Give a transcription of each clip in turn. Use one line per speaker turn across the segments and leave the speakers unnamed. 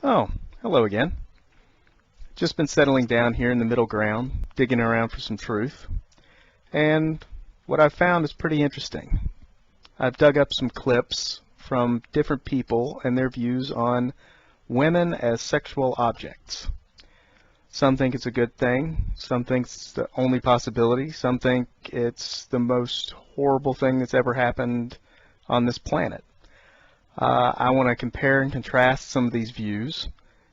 Oh, hello again. Just been settling down here in the middle ground, digging around for some truth. And what I've found is pretty interesting. I've dug up some clips from different people and their views on women as sexual objects. Some think it's a good thing, some think it's the only possibility, some think it's the most horrible thing that's ever happened on this planet. I want to compare and contrast some of these views,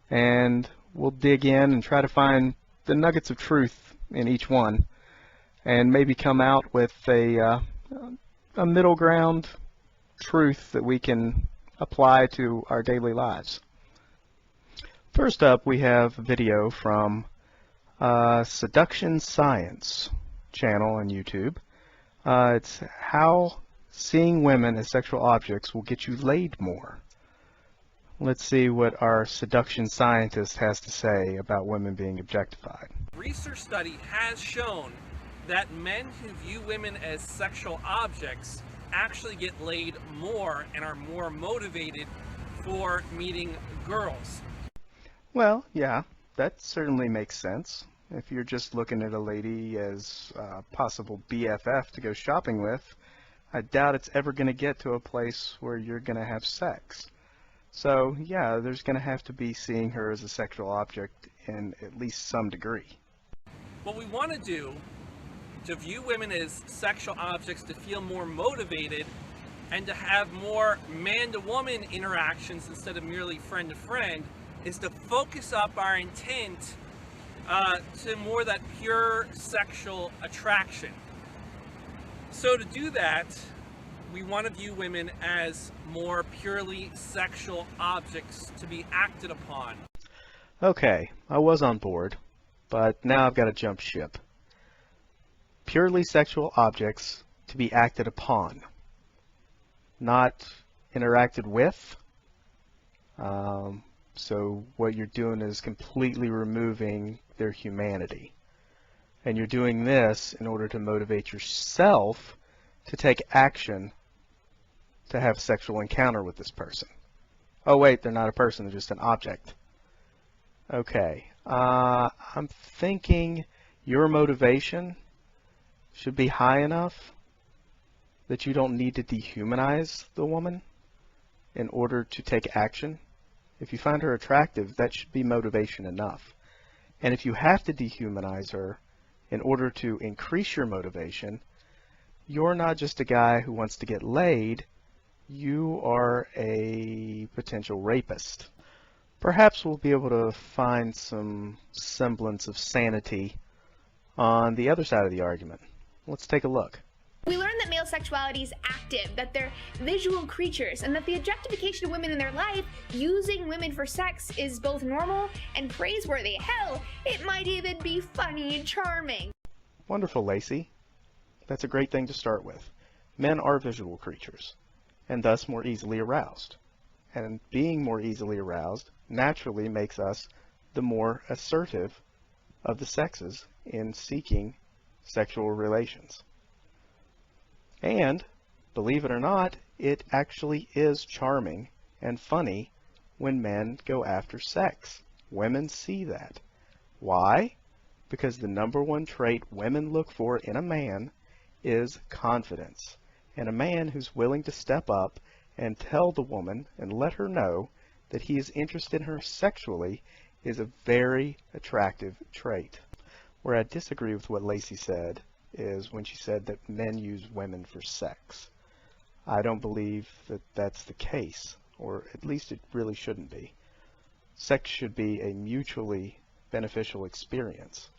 and we'll dig in and try to find the nuggets of truth in each one, and maybe come out with a middle ground truth that we can apply to our daily lives. First up, we have a video from Seduction Science channel on YouTube. It's how seeing women as sexual objects will get you laid more. Let's see what our seduction scientist has to say about women being objectified.
Research study has shown that men who view women as sexual objects actually get laid more and are more motivated for meeting girls.
Well, yeah, that certainly makes sense. If you're just looking at a lady as a possible BFF to go shopping with, I doubt it's ever going to get to a place where you're going to have sex. So, yeah, there's going to have to be seeing her as a sexual object in at least some degree.
What we want to do to view women as sexual objects, to feel more motivated, and to have more man-to-woman interactions instead of merely friend-to-friend, is to focus up our intent to more that pure sexual attraction. So to do that, we want to view women as more purely sexual objects to be acted upon.
Okay, I was on board, but now I've got to jump ship. Purely sexual objects to be acted upon, not interacted with. So what you're doing is completely removing their humanity. And you're doing this in order to motivate yourself to take action to have a sexual encounter with this person. Oh wait, they're not a person, they're just an object. Okay, I'm thinking your motivation should be high enough that you don't need to dehumanize the woman in order to take action. If you find her attractive, that should be motivation enough. And if you have to dehumanize her in order to increase your motivation, you're not just a guy who wants to get laid, you are a potential rapist. Perhaps we'll be able to find some semblance of sanity on the other side of the argument. Let's take a look.
We learn that male sexuality is active, that they're visual creatures, and that the objectification of women in their life, using women for sex, is both normal and praiseworthy. Hell, it might even be funny and charming.
Wonderful, Lacey. That's a great thing to start with. Men are visual creatures, and thus more easily aroused. And being more easily aroused naturally makes us the more assertive of the sexes in seeking sexual relations. And, believe it or not, it actually is charming and funny when men go after sex. Women see that. Why? Because the number one trait women look for in a man is confidence. And a man who's willing to step up and tell the woman and let her know that he is interested in her sexually is a very attractive trait. Where I disagree with what Lacey said is when she said that men use women for sex. I don't believe that that's the case, or at least it really shouldn't be. Sex should be a mutually beneficial experience.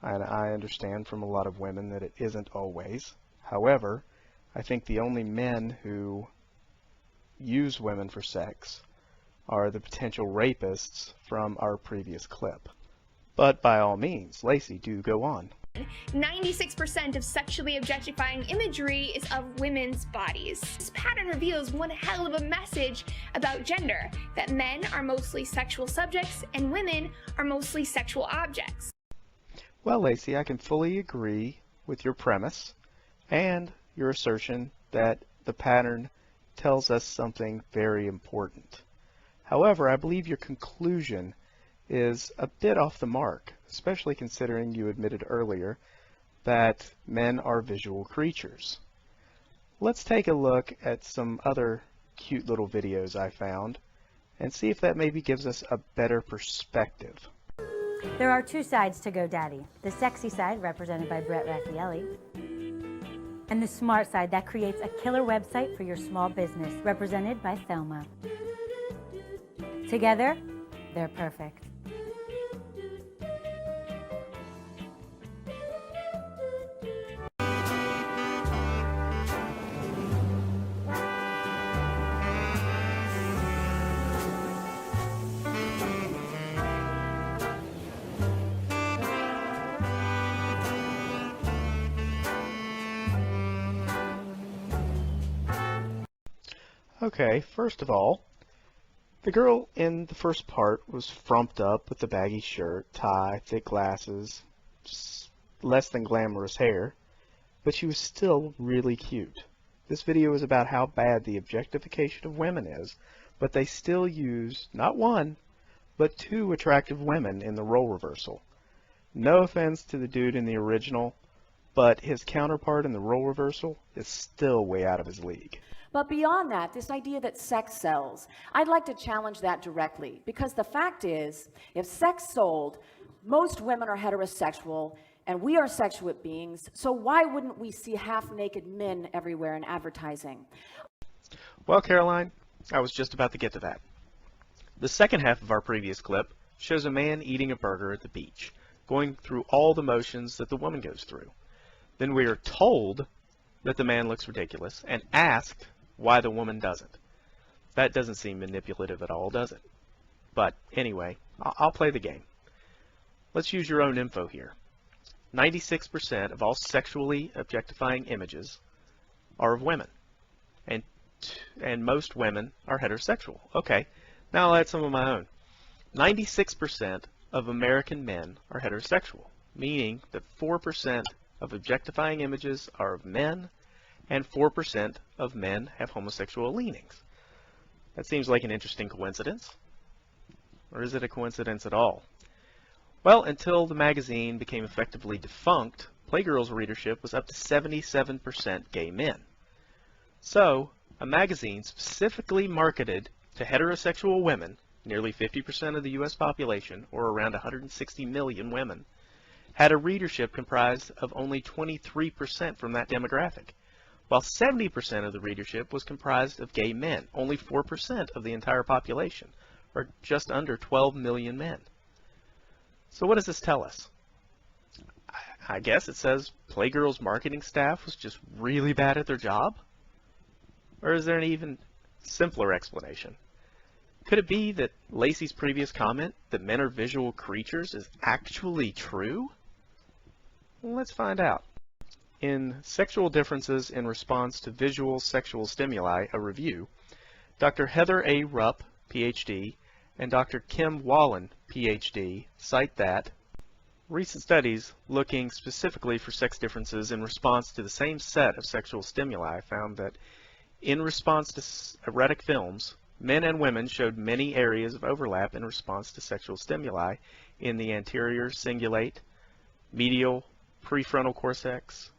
And I understand from a lot of women that it isn't always. However, I think the only men who use women for sex are the potential rapists from our previous clip. But by all means, Lacey, do go on.
96% of sexually objectifying imagery is of women's bodies. This pattern reveals one hell of a message about gender, that men are mostly sexual subjects and women are mostly sexual objects.
Well, Lacey, I can fully agree with your premise and your assertion that the pattern tells us something very important. However, I believe your conclusion is a bit off the mark, especially considering you admitted earlier that men are visual creatures. Let's take a look at some other cute little videos I found and see if that maybe gives us a better perspective.
There are two sides to GoDaddy. The sexy side, represented by Brett Raffaelli, and the smart side that creates a killer website for your small business, represented by Thelma. Together, they're perfect.
Okay, first of all, the girl in the first part was frumped up with the baggy shirt, tie, thick glasses, less than glamorous hair, but she was still really cute. This video is about how bad the objectification of women is, but they still use not one, but two attractive women in the role reversal. No offense to the dude in the original, but his counterpart in the role reversal is still way out of his league.
But beyond that, this idea that sex sells, I'd like to challenge that directly, because the fact is, if sex sold, most women are heterosexual, and we are sexual beings, so why wouldn't we see half-naked men everywhere in advertising?
Well, Caroline, I was just about to get to that. The second half of our previous clip shows a man eating a burger at the beach, going through all the motions that the woman goes through. Then we are told that the man looks ridiculous and asked why the woman doesn't. That doesn't seem manipulative at all, does it? But anyway, I'll play the game. Let's use your own info here. 96% of all sexually objectifying images are of women, and most women are heterosexual. Okay, now I'll add some of my own. 96% of American men are heterosexual, meaning that 4% of objectifying images are of men, and 4% of men have homosexual leanings. That seems like an interesting coincidence. Or is it a coincidence at all? Well, until the magazine became effectively defunct, Playgirl's readership was up to 77% gay men. So, a magazine specifically marketed to heterosexual women, nearly 50% of the US population, or around 160 million women, had a readership comprised of only 23% from that demographic, while 70% of the readership was comprised of gay men, only 4% of the entire population, or just under 12 million men. So what does this tell us? I guess it says Playgirl's marketing staff was just really bad at their job? Or is there an even simpler explanation? Could it be that Lacey's previous comment that men are visual creatures is actually true? Well, let's find out. In Sexual Differences in Response to Visual Sexual Stimuli, a review, Dr. Heather A. Rupp, Ph.D., and Dr. Kim Wallen, Ph.D., cite that recent studies looking specifically for sex differences in response to the same set of sexual stimuli found that in response to erotic films, men and women showed many areas of overlap in response to sexual stimuli in the anterior cingulate, medial prefrontal cortex,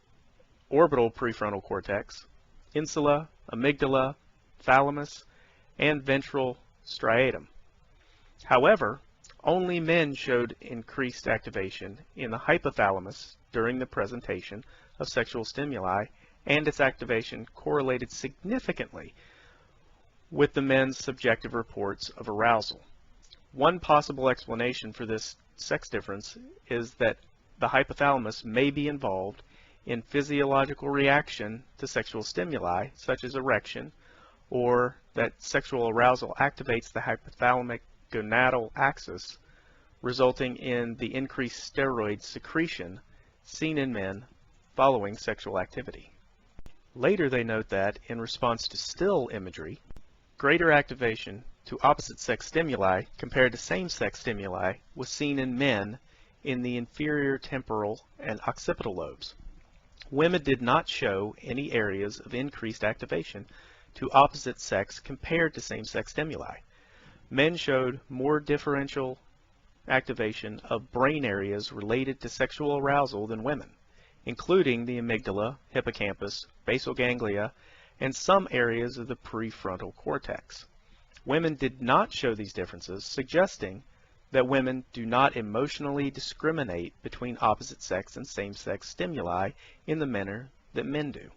orbital prefrontal cortex, insula, amygdala, thalamus, and ventral striatum. However, only men showed increased activation in the hypothalamus during the presentation of sexual stimuli, and its activation correlated significantly with the men's subjective reports of arousal. One possible explanation for this sex difference is that the hypothalamus may be involved in physiological reaction to sexual stimuli, such as erection, or that sexual arousal activates the hypothalamic gonadal axis, resulting in the increased steroid secretion seen in men following sexual activity. Later they note that, in response to still imagery, greater activation to opposite-sex stimuli compared to same-sex stimuli was seen in men in the inferior temporal and occipital lobes. Women did not show any areas of increased activation to opposite sex compared to same-sex stimuli. men showed more differential activation of brain areas related to sexual arousal than women, including the amygdala, hippocampus, basal ganglia, and some areas of the prefrontal cortex. Women did not show these differences, suggesting that women do not emotionally discriminate between opposite sex and same-sex stimuli in the manner that men do.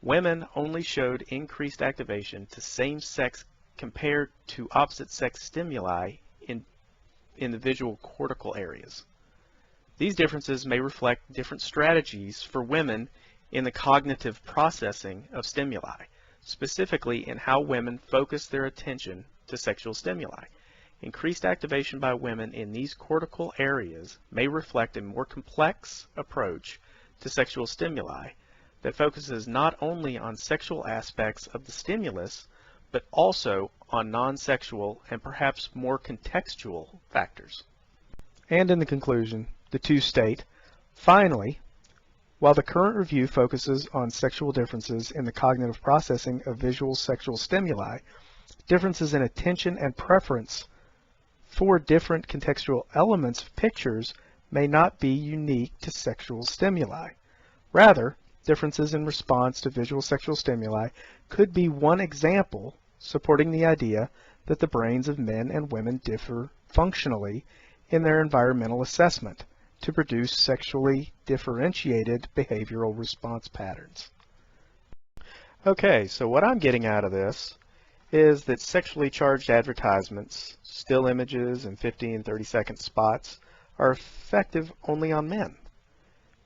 Women only showed increased activation to same-sex compared to opposite-sex stimuli in the visual cortical areas. These differences may reflect different strategies for women in the cognitive processing of stimuli, specifically in how women focus their attention to sexual stimuli. Increased activation by women in these cortical areas may reflect a more complex approach to sexual stimuli that focuses not only on sexual aspects of the stimulus, but also on non-sexual and perhaps more contextual factors. And in the conclusion, the two state, finally, while the current review focuses on sexual differences in the cognitive processing of visual sexual stimuli, differences in attention and preference for different contextual elements of pictures may not be unique to sexual stimuli. Rather, differences in response to visual sexual stimuli could be one example supporting the idea that the brains of men and women differ functionally in their environmental assessment to produce sexually differentiated behavioral response patterns. Okay, so what I'm getting out of this is that sexually charged advertisements, still images, and 50 and 30-second spots are effective only on men,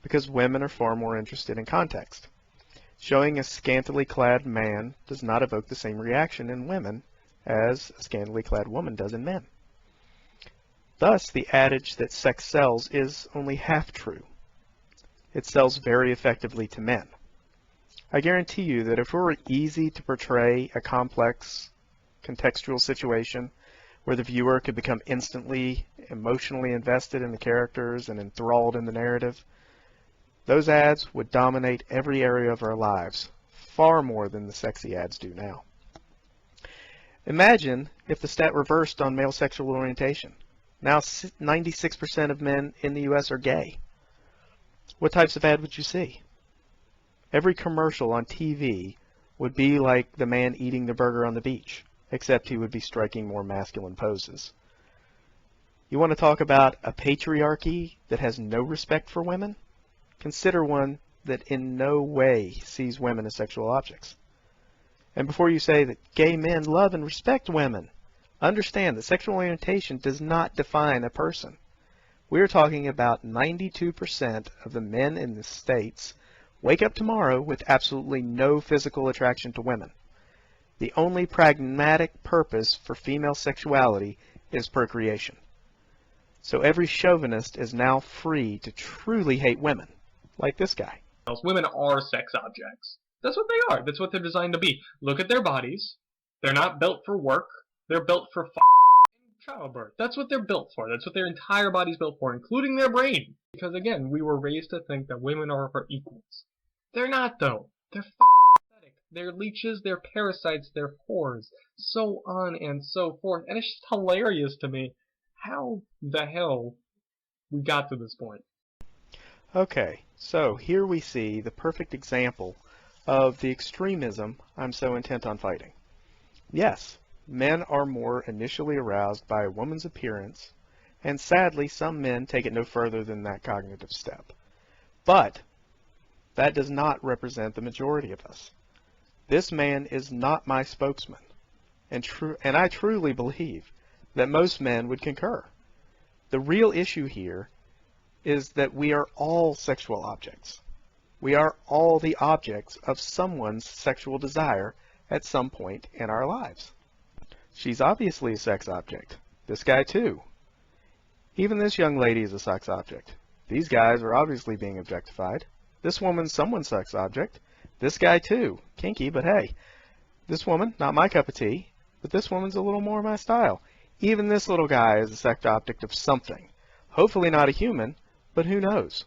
because women are far more interested in context. Showing a scantily clad man does not evoke the same reaction in women as a scantily clad woman does in men. Thus, the adage that sex sells is only half true. It sells very effectively to men. I guarantee you that if it were easy to portray a complex contextual situation where the viewer could become instantly emotionally invested in the characters and enthralled in the narrative, those ads would dominate every area of our lives, far more than the sexy ads do now. Imagine if the stat reversed on male sexual orientation. Now 96% of men in the U.S. are gay. What types of ad would you see? Every commercial on TV would be like the man eating the burger on the beach, except he would be striking more masculine poses. You want to talk about a patriarchy that has no respect for women? Consider one that in no way sees women as sexual objects. And before you say that gay men love and respect women, understand that sexual orientation does not define a person. We're talking about 92% of the men in the States wake up tomorrow with absolutely no physical attraction to women. The only pragmatic purpose for female sexuality is procreation. So every chauvinist is now free to truly hate women, like this guy.
Women are sex objects. That's what they are. That's what they're designed to be. Look at their bodies. They're not built for work. They're built for childbirth. That's what they're built for. That's what their entire body's built for, including their brain. Because again, we were raised to think that women are for equals. They're not, though. They're pathetic. They're leeches, they're parasites, they're whores, so on and so forth. And it's just hilarious to me how the hell we got to this point.
Okay, so here we see the perfect example of the extremism I'm so intent on fighting. Yes, men are more initially aroused by a woman's appearance, and sadly some men take it no further than that cognitive step. But that does not represent the majority of us. This man is not my spokesman, and I truly believe that most men would concur. The real issue here is that we are all sexual objects. We are all the objects of someone's sexual desire at some point in our lives. She's obviously a sex object. This guy too. Even this young lady is a sex object. These guys are obviously being objectified. This woman's someone's sex object. This guy too. Kinky, but hey. This woman, not my cup of tea, but this woman's a little more my style. Even this little guy is a sex object of something. Hopefully not a human, but who knows?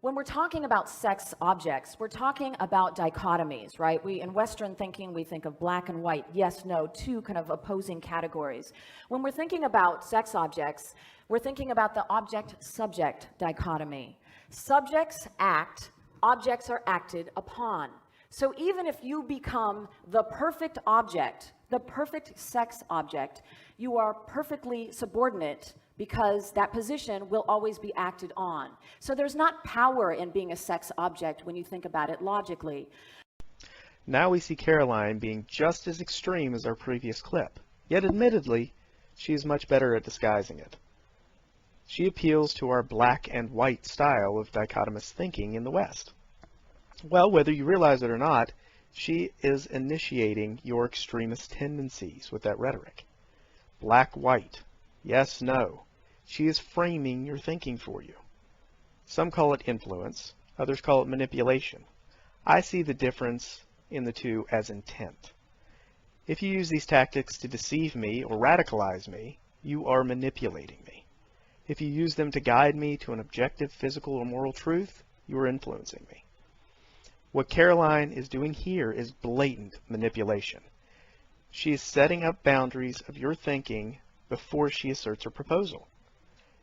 When we're talking about sex objects, we're talking about dichotomies, right? In Western thinking, we think of black and white, yes, no, two kind of opposing categories. When we're thinking about sex objects, we're thinking about the object-subject dichotomy. Subjects act, objects are acted upon. So even if you become the perfect object, the perfect sex object, you are perfectly subordinate because that position will always be acted on. So there's not power in being a sex object when you think about it logically.
Now we see Caroline being just as extreme as our previous clip, yet admittedly, she is much better at disguising it. She appeals to our black and white style of dichotomous thinking in the West. Well, whether you realize it or not, she is initiating your extremist tendencies with that rhetoric. Black-white, yes, no. She is framing your thinking for you. Some call it influence, others call it manipulation. I see the difference in the two as intent. If you use these tactics to deceive me or radicalize me, you are manipulating me. If you use them to guide me to an objective physical or moral truth, you are influencing me. What Caroline is doing here is blatant manipulation. She is setting up boundaries of your thinking before she asserts her proposal.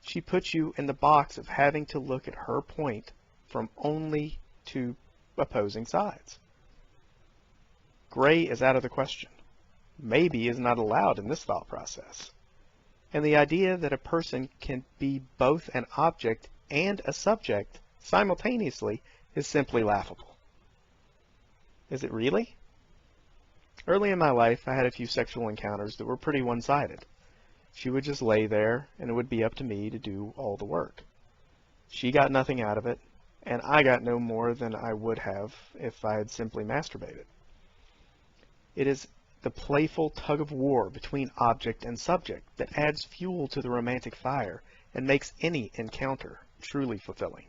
She puts you in the box of having to look at her point from only two opposing sides. Gray is out of the question. Maybe is not allowed in this thought process. And the idea that a person can be both an object and a subject simultaneously is simply laughable. Is it really? Early in my life, I had a few sexual encounters that were pretty one-sided. She would just lay there, and it would be up to me to do all the work. She got nothing out of it, and I got no more than I would have if I had simply masturbated. It is the playful tug-of-war between object and subject that adds fuel to the romantic fire and makes any encounter truly fulfilling.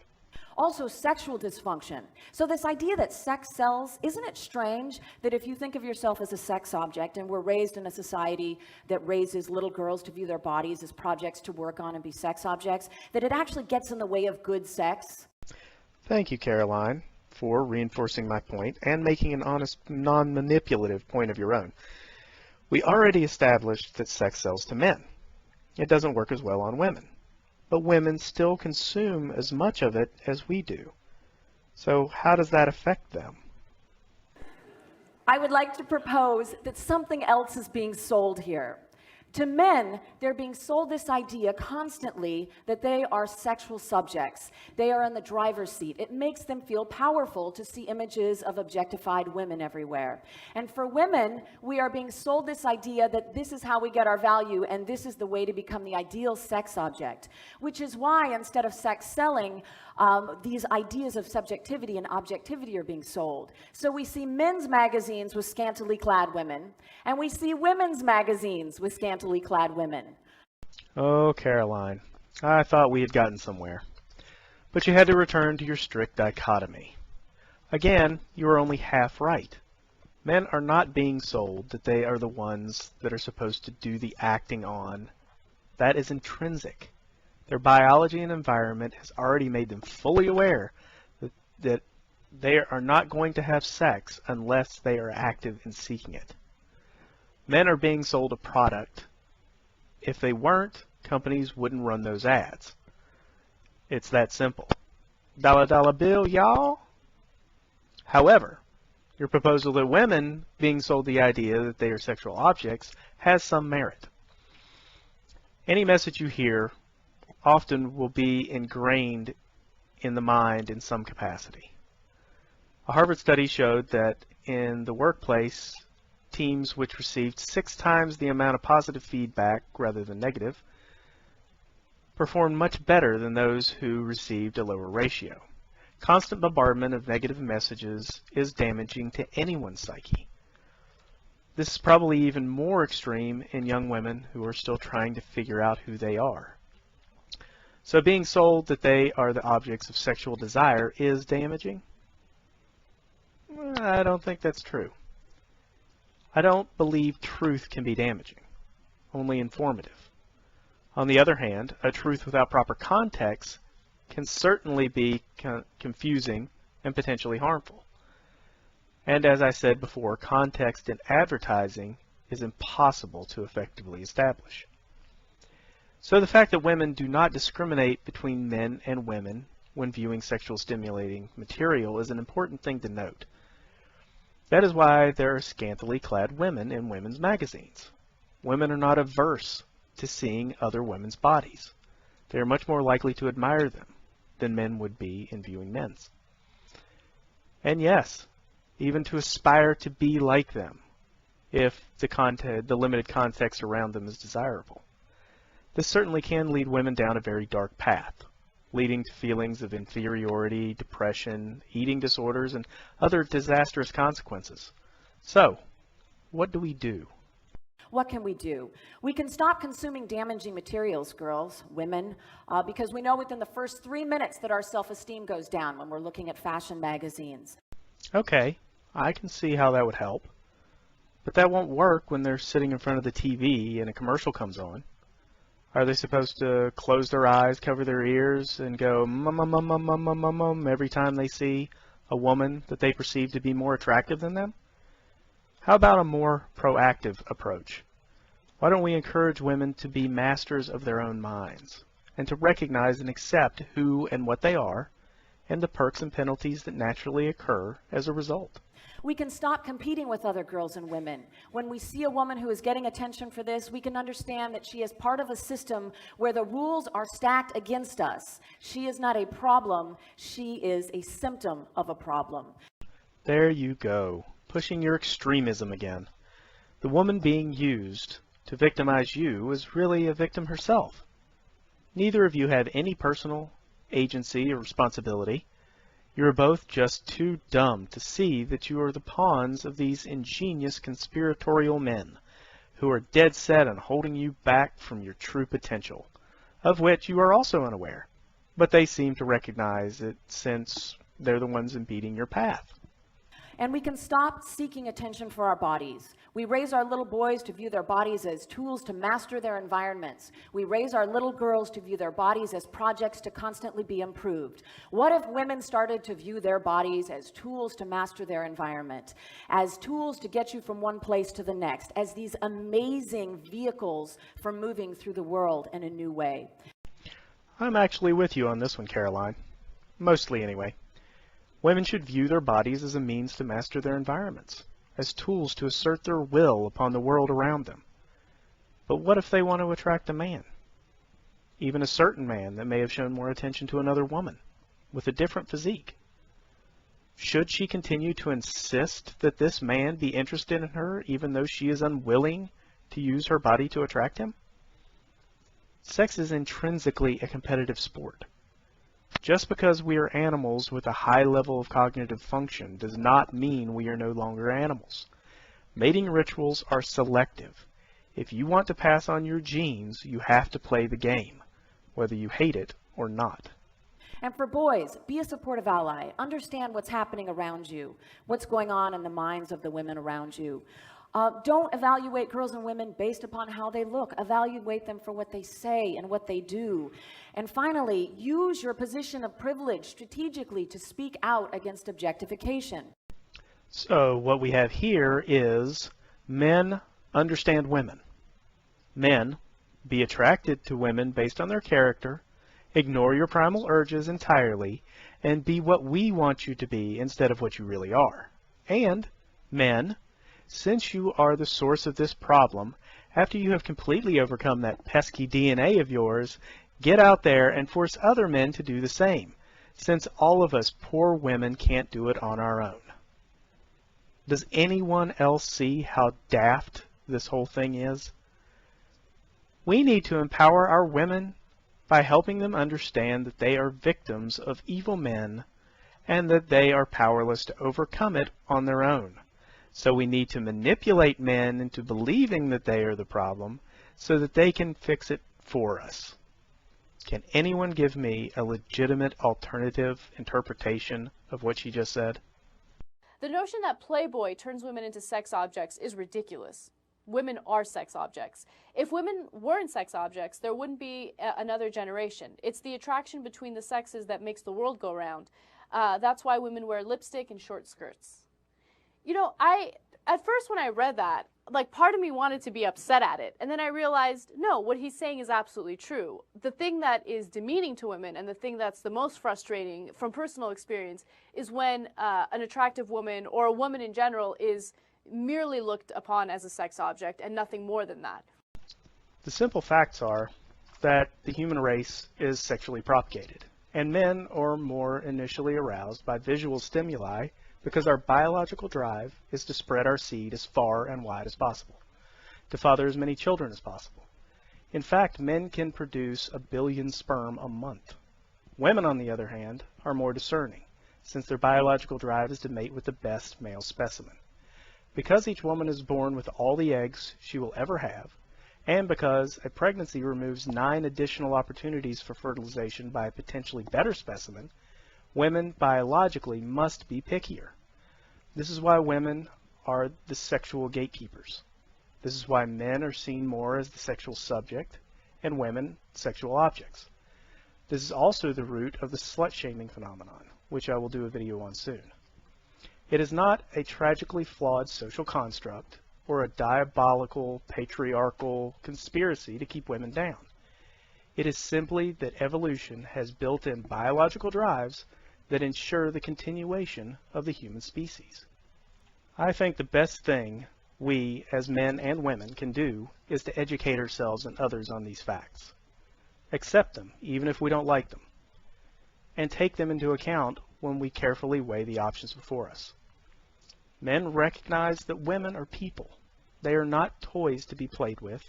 Also, sexual dysfunction. So this idea that sex sells, isn't it strange that if you think of yourself as a sex object, and we're raised in a society that raises little girls to view their bodies as projects to work on and be sex objects, that it actually gets in the way of good sex?
Thank you, Caroline, for reinforcing my point and making an honest, non-manipulative point of your own. We already established that sex sells to men. It doesn't work as well on women. But women still consume as much of it as we do. So how does that affect them?
I would like to propose that something else is being sold here. To men, they're being sold this idea constantly that they are sexual subjects. They are in the driver's seat. It makes them feel powerful to see images of objectified women everywhere. And for women, we are being sold this idea that this is how we get our value and this is the way to become the ideal sex object, which is why instead of sex selling, these ideas of subjectivity and objectivity are being sold. So we see men's magazines with scantily clad women, and we see women's magazines with scantily clad women.
Oh, Caroline, I thought we had gotten somewhere. But you had to return to your strict dichotomy. Again, you are only half right. Men are not being sold that they are the ones that are supposed to do the acting on. That is intrinsic. Their biology and environment has already made them fully aware that they are not going to have sex unless they are active in seeking it. Men are being sold a product. If they weren't, companies wouldn't run those ads. It's that simple. Dollar dollar bill, y'all. However, your proposal that women being sold the idea that they are sexual objects has some merit. Any message you hear often will be ingrained in the mind in some capacity. A Harvard study showed that in the workplace, teams which received 6 times the amount of positive feedback rather than negative performed much better than those who received a lower ratio. Constant bombardment of negative messages is damaging to anyone's psyche. This is probably even more extreme in young women who are still trying to figure out who they are. So being sold that they are the objects of sexual desire is damaging? I don't think that's true. I don't believe truth can be damaging, only informative. On the other hand, a truth without proper context can certainly be confusing and potentially harmful. And as I said before, context in advertising is impossible to effectively establish. So the fact that women do not discriminate between men and women when viewing sexual stimulating material is an important thing to note. That is why there are scantily clad women in women's magazines. Women are not averse to seeing other women's bodies. They are much more likely to admire them than men would be in viewing men's. And yes, even to aspire to be like them, if the limited context around them is desirable. This certainly can lead women down a very dark path, leading to feelings of inferiority, depression, eating disorders, and other disastrous consequences. So, what do we do?
What can we do? We can stop consuming damaging materials, girls, women, because we know within the first 3 minutes that our self-esteem goes down when we're looking at fashion magazines.
Okay, I can see how that would help. But that won't work when they're sitting in front of the TV and a commercial comes on. Are they supposed to close their eyes, cover their ears, and go mum every time they see a woman that they perceive to be more attractive than them? How about a more proactive approach? Why don't we encourage women to be masters of their own minds and to recognize and accept who and what they are and the perks and penalties that naturally occur as a result?
We can stop competing with other girls and women. When we see a woman who is getting attention for this, we can understand that she is part of a system where the rules are stacked against us. She is not a problem. She is a symptom of a problem.
There you go, pushing your extremism again. The woman being used to victimize you is really a victim herself. Neither of you have any personal agency or responsibility. You are both just too dumb to see that you are the pawns of these ingenious conspiratorial men who are dead set on holding you back from your true potential, of which you are also unaware. But they seem to recognize it since they're the ones impeding your path.
And we can stop seeking attention for our bodies. We raise our little boys to view their bodies as tools to master their environments. We raise our little girls to view their bodies as projects to constantly be improved. What if women started to view their bodies as tools to master their environment, as tools to get you from one place to the next, as these amazing vehicles for moving through the world in a new way?
I'm actually with you on this one, Caroline. Mostly, anyway. Women should view their bodies as a means to master their environments, as tools to assert their will upon the world around them. But what if they want to attract a man? Even a certain man that may have shown more attention to another woman, with a different physique. Should she continue to insist that this man be interested in her, even though she is unwilling to use her body to attract him? Sex is intrinsically a competitive sport. Just because we are animals with a high level of cognitive function does not mean we are no longer animals. Mating rituals are selective. If you want to pass on your genes, you have to play the game, whether you hate it or not.
And for boys, be a supportive ally. Understand what's happening around you, what's going on in the minds of the women around you. Don't evaluate girls and women based upon how they look. Evaluate them for what they say and what they do. And finally, use your position of privilege strategically to speak out against objectification.
So what we have here is men understand women. Men be attracted to women based on their character, ignore your primal urges entirely, and be what we want you to be instead of what you really are. And men, since you are the source of this problem, after you have completely overcome that pesky DNA of yours, get out there and force other men to do the same, since all of us poor women can't do it on our own. Does anyone else see how daft this whole thing is? We need to empower our women by helping them understand that they are victims of evil men and that they are powerless to overcome it on their own. So we need to manipulate men into believing that they are the problem so that they can fix it for us. Can anyone give me a legitimate alternative interpretation of what she just said?
The notion that Playboy turns women into sex objects is ridiculous. women are sex objects. If women weren't sex objects, there wouldn't be another generation. It's the attraction between the sexes that makes the world go round. That's why women wear lipstick and short skirts. You know, at first when I read that, like, part of me wanted to be upset at it. And then I realized, no, what he's saying is absolutely true. The thing that is demeaning to women, and the thing that's the most frustrating from personal experience, is when an attractive woman, or a woman in general, is merely looked upon as a sex object and nothing more than that.
The simple facts are that the human race is sexually propagated, and men are more initially aroused by visual stimuli because our biological drive is to spread our seed as far and wide as possible, to father as many children as possible. In fact, men can produce 1 billion sperm a month. Women, on the other hand, are more discerning, since their biological drive is to mate with the best male specimen. Because each woman is born with all the eggs she will ever have, and because a pregnancy removes 9 additional opportunities for fertilization by a potentially better specimen, women biologically must be pickier. This is why women are the sexual gatekeepers. This is why men are seen more as the sexual subject and women sexual objects. This is also the root of the slut-shaming phenomenon, which I will do a video on soon. It is not a tragically flawed social construct or a diabolical patriarchal conspiracy to keep women down. It is simply that evolution has built-in biological drives that ensure the continuation of the human species. I think the best thing we, as men and women, can do is to educate ourselves and others on these facts. Accept them, even if we don't like them, and take them into account when we carefully weigh the options before us. Men recognize that women are people. They are not toys to be played with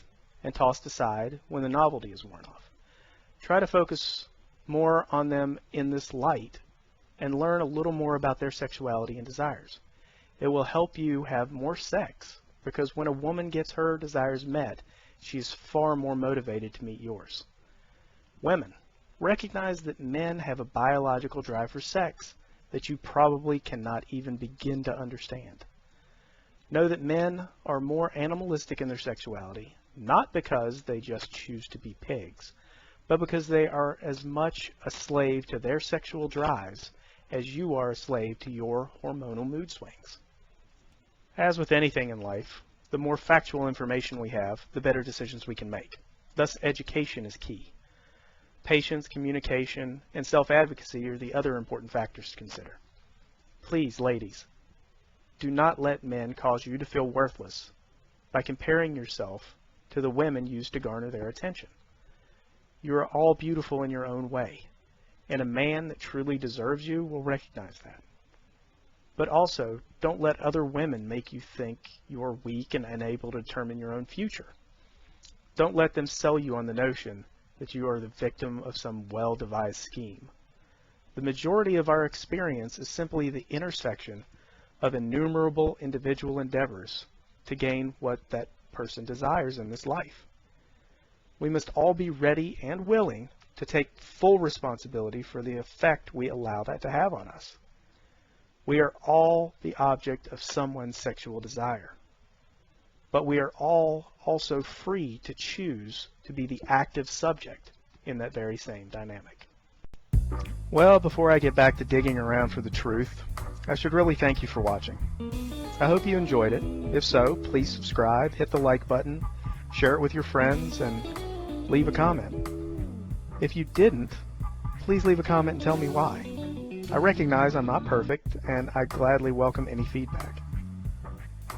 and tossed aside when the novelty is worn off. Try to focus more on them in this light and learn a little more about their sexuality and desires. It will help you have more sex, because when a woman gets her desires met, she is far more motivated to meet yours. Women, recognize that men have a biological drive for sex that you probably cannot even begin to understand. Know that men are more animalistic in their sexuality, not because they just choose to be pigs, but because they are as much a slave to their sexual drives as you are a slave to your hormonal mood swings. As with anything in life, the more factual information we have, the better decisions we can make. Thus, education is key. Patience, communication, and self-advocacy are the other important factors to consider. Please, ladies, do not let men cause you to feel worthless by comparing yourself to the women used to garner their attention. You are all beautiful in your own way, and a man that truly deserves you will recognize that. But also, don't let other women make you think you are weak and unable to determine your own future. Don't let them sell you on the notion that you are the victim of some well-devised scheme. The majority of our experience is simply the intersection of innumerable individual endeavors to gain what that person desires in this life. We must all be ready and willing to take full responsibility for the effect we allow that to have on us. We are all the object of someone's sexual desire, but we are all also free to choose to be the active subject in that very same dynamic. Well, before I get back to digging around for the truth, I should really thank you for watching. I hope you enjoyed it. If so, please subscribe, hit the like button, share it with your friends, and leave a comment. If you didn't, please leave a comment and tell me why. I recognize I'm not perfect, and I gladly welcome any feedback.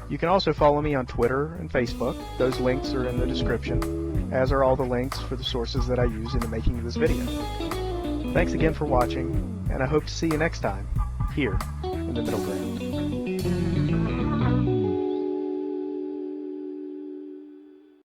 You can also follow me on Twitter and Facebook. Those links are in the description, as are all the links for the sources that I use in the making of this video. Thanks again for watching, and I hope to see you next time, here in the middle ground.